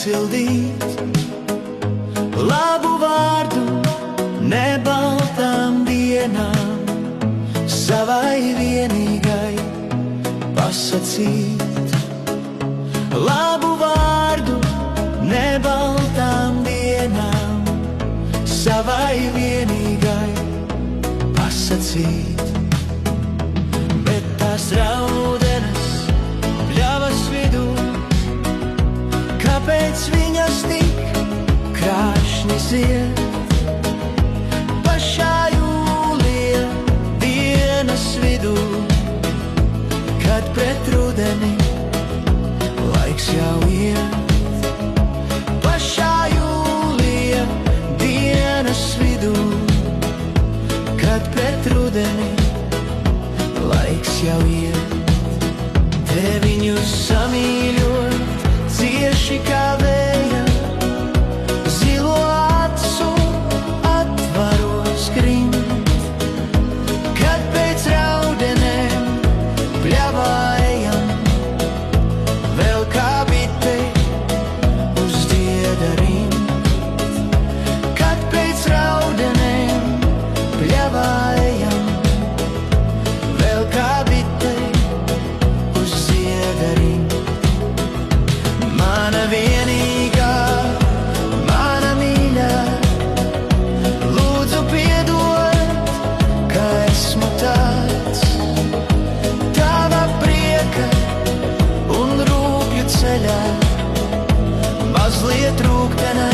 sildīt labu vārdu nebaltām dienām, savai vienīgai pasacīt. Labu vārdu nebaltām dienām, savai vienīgai pasacīt. Bet tās raudenes pļavas vidū, kāpēc viņas tik krāšņi zied? Pašā jūlija dienas vidū, kad pret rudeni laiks jau iet. Pašā jūlija dienas vidū, kad pret rudeni laiks jau iet. Te viņus samīļot cieši kā vēja, zilo acu atvaros grimt. Kad pēc raudenēm pļavā ejam, vēl kā bite uz dieda rimt. Kad pēc raudenēm pļavā ejam, vēl kā bite uz dieda rimt. Mana vienīgā, mana mīļā, lūdzu piedod, ka esmu tāds. Tava prieka un rūpju ceļā, mazliet rūgtenā